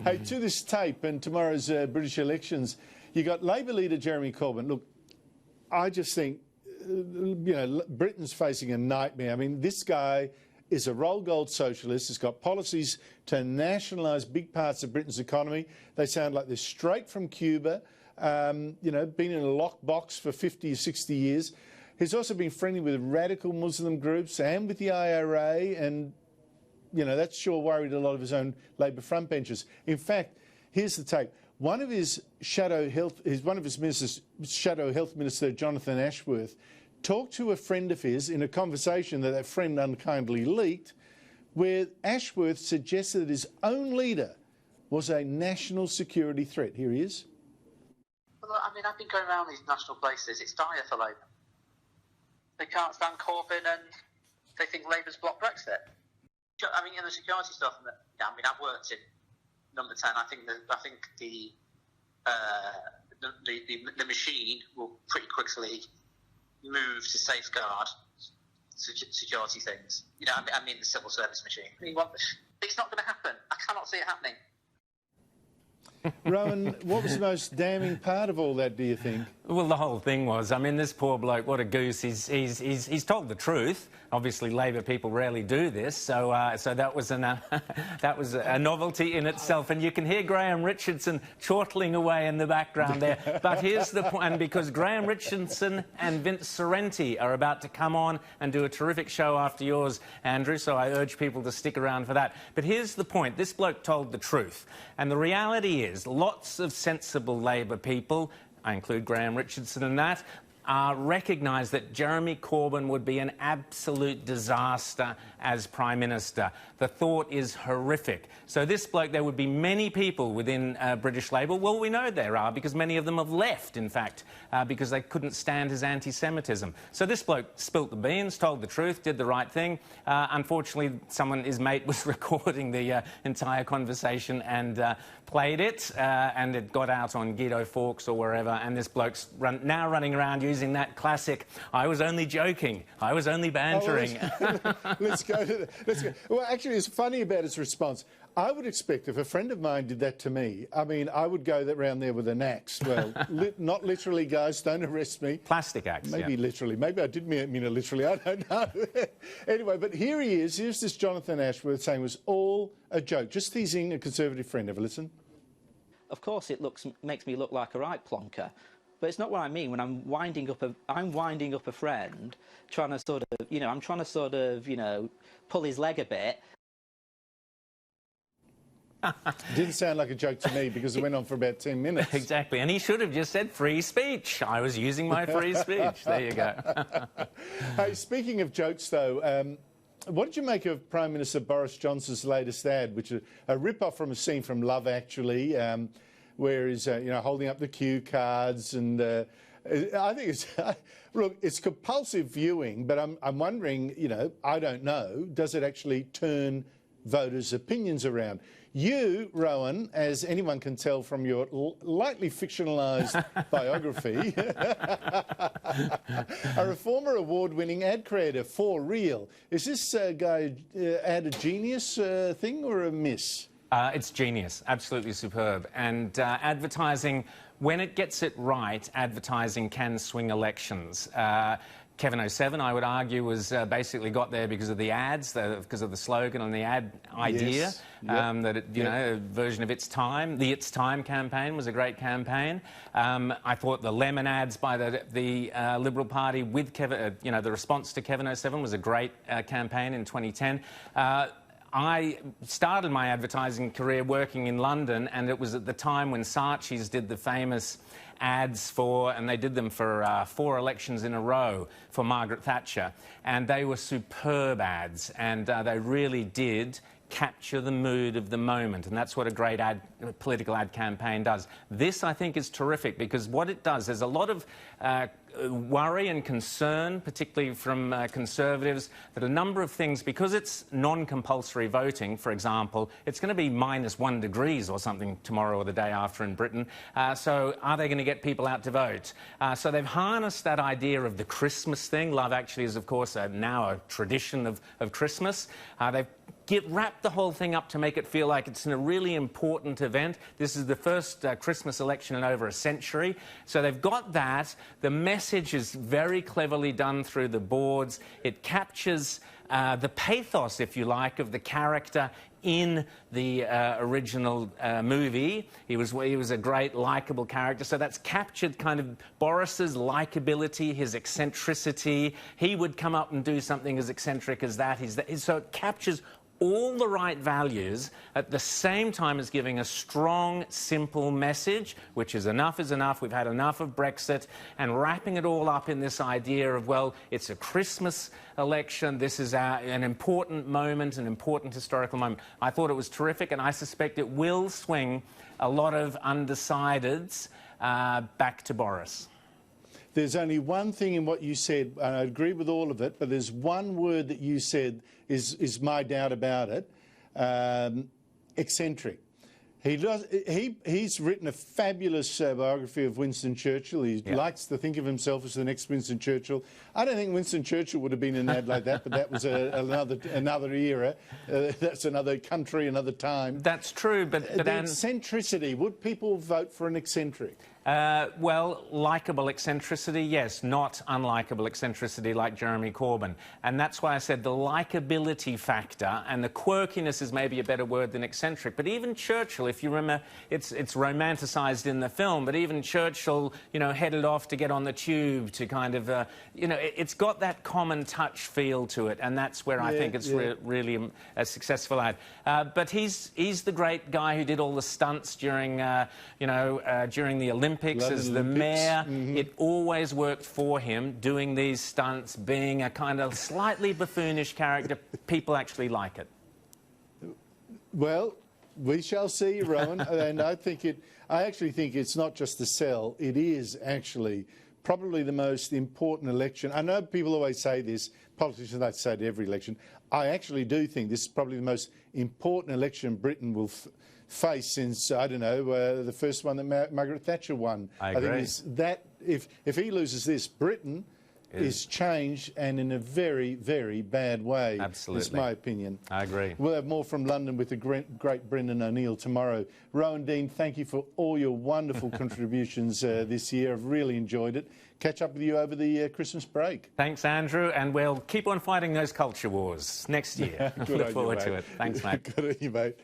Hey, to this tape and tomorrow's British elections, you got Labor leader Jeremy Corbyn. Look, I just think, Britain's facing a nightmare. I mean, this guy is a roll gold socialist. He's got policies to nationalise big parts of Britain's economy. They sound like they're straight from Cuba. Been in a lockbox for 50 or 60 years. He's also been friendly with radical Muslim groups and with the IRA, and that's sure worried a lot of his own Labor frontbenchers. In fact, here's the tape. One of his ministers, shadow health minister, Jonathan Ashworth, talked to a friend of his in a conversation that friend unkindly leaked, where Ashworth suggested that his own leader was a national security threat. Here he is. Well, I mean, I've been going around these national places. It's dire for Labour. They can't stand Corbyn and they think Labour's blocked Brexit. I mean, in the security stuff, I've worked in Number 10. I think the machine will pretty quickly move to safeguard security things. I mean the civil service machine. It's not going to happen. I cannot see it happening. Rowan, what was the most damning part of all that, do you think? Well, the whole thing was, I mean, this poor bloke, what a goose. He's told the truth. Obviously, Labor people rarely do this, so that was that was a novelty in itself. And you can hear Graham Richardson chortling away in the background there. But here's the point, and because Graham Richardson and Vince Sorrenti are about to come on and do a terrific show after yours, Andrew, so I urge people to stick around for that. But here's the point. This bloke told the truth. And the reality is, lots of sensible Labor people, I include Graham Richardson in that, recognise that Jeremy Corbyn would be an absolute disaster as Prime Minister. The thought is horrific. So this bloke, there would be many people within British Labour. Well, we know there are, because many of them have left, in fact, because they couldn't stand his anti-Semitism. So this bloke spilt the beans, told the truth, did the right thing. Unfortunately, his mate was recording the entire conversation and played it, and it got out on Guido Fawkes or wherever, and this bloke's now running around using that classic, I was only joking, I was only bantering. Let's go. Well, actually, it's funny about his response. I would expect if a friend of mine did that to me, I mean, I would go around there with an axe. Well, not literally, guys, don't arrest me. Plastic axe, Maybe literally. Maybe I did mean it literally, I don't know. Anyway, but here he is. Here's this Jonathan Ashworth saying it was all a joke, just teasing a Conservative friend. Have a listen. Of course, it makes me look like a right plonker. But it's not what I mean when I'm winding up a friend, trying to sort of, pull his leg a bit. Didn't sound like a joke to me because it went on for about 10 minutes. Exactly, and he should have just said free speech. I was using my free speech. There you go. Hey, speaking of jokes, though, what did you make of Prime Minister Boris Johnson's latest ad, which is a rip-off from a scene from Love Actually, where he's holding up the cue cards, and I think it's look, it's compulsive viewing, but I'm wondering, I don't know, does it actually turn voters' opinions around? You, Rowan, as anyone can tell from your lightly fictionalised biography, are a former award-winning ad creator for real. Is this guy ad a genius thing or a miss? It's genius, absolutely superb. And advertising, when it gets it right, advertising can swing elections. Kevin 07, I would argue, was basically got there because of the ads, because of the slogan and the ad idea. Yes. Yep. That it, a version of It's Time. The It's Time campaign was a great campaign. I thought the lemon ads by the Liberal Party with Kevin, the response to Kevin 07 was a great campaign in 2010. I started my advertising career working in London, and it was at the time when Saatchi's did the famous ads and they did them for 4 elections in a row for Margaret Thatcher, and they were superb ads, and they really did capture the mood of the moment, and that's what a great political ad campaign does. This, I think, is terrific because what it does, there's a lot of worry and concern, particularly from Conservatives, that a number of things, because it's non-compulsory voting, for example, it's going to be -1 degrees or something tomorrow or the day after in Britain. So are they going to get people out to vote? So they've harnessed that idea of the Christmas thing. Love Actually is, of course, now a tradition of Christmas. They've wrapped the whole thing up to make it feel like it's a really important event. This is the first Christmas election in over a century. So they've got that. The message is very cleverly done through the boards. It captures the pathos, if you like, of the character in the original movie. He was a great, likeable character. So that's captured kind of Boris's likeability, his eccentricity. He would come up and do something as eccentric as that. So it captures all the right values at the same time as giving a strong, simple message, which is enough, we've had enough of Brexit, and wrapping it all up in this idea of, well, it's a Christmas election, this is an important moment, an important historical moment. I thought it was terrific, and I suspect it will swing a lot of undecideds back to Boris. There's only one thing in what you said, and I agree with all of it, but there's one word that you said is my doubt about it, eccentric. He's written a fabulous biography of Winston Churchill. He likes to think of himself as the next Winston Churchill. I don't think Winston Churchill would have been an ad like that, but that was another era. That's another country, another time. That's true, but the eccentricity, would people vote for an eccentric? Well, likeable eccentricity, yes, not unlikable eccentricity like Jeremy Corbyn. And that's why I said the likeability factor, and the quirkiness is maybe a better word than eccentric. But even Churchill, if you remember, it's romanticised in the film, but even Churchill, you know, headed off to get on the tube to kind of, you know, it's got that common touch feel to it, and that's where I think it's really a successful ad. But he's the great guy who did all the stunts during, during the Olympics. As the mayor, it always worked for him, doing these stunts, being a kind of slightly buffoonish character. People actually like it. Well, we shall see, Rowan, and I actually think it's not just the sell, it is actually probably the most important election. I know people always say this, politicians like to say it every election. I actually do think this is probably the most important election Britain will face since, I don't know, the first one that Margaret Thatcher won. I agree. think if he loses this, Britain is changed, and in a very, very bad way. Absolutely. That's my opinion. I agree. We'll have more from London with the great Brendan O'Neill tomorrow. Rowan Dean, thank you for all your wonderful contributions this year. I've really enjoyed it. Catch up with you over the Christmas break. Thanks, Andrew, and we'll keep on fighting those culture wars next year. Look forward to it. Thanks, mate. Good on you, mate.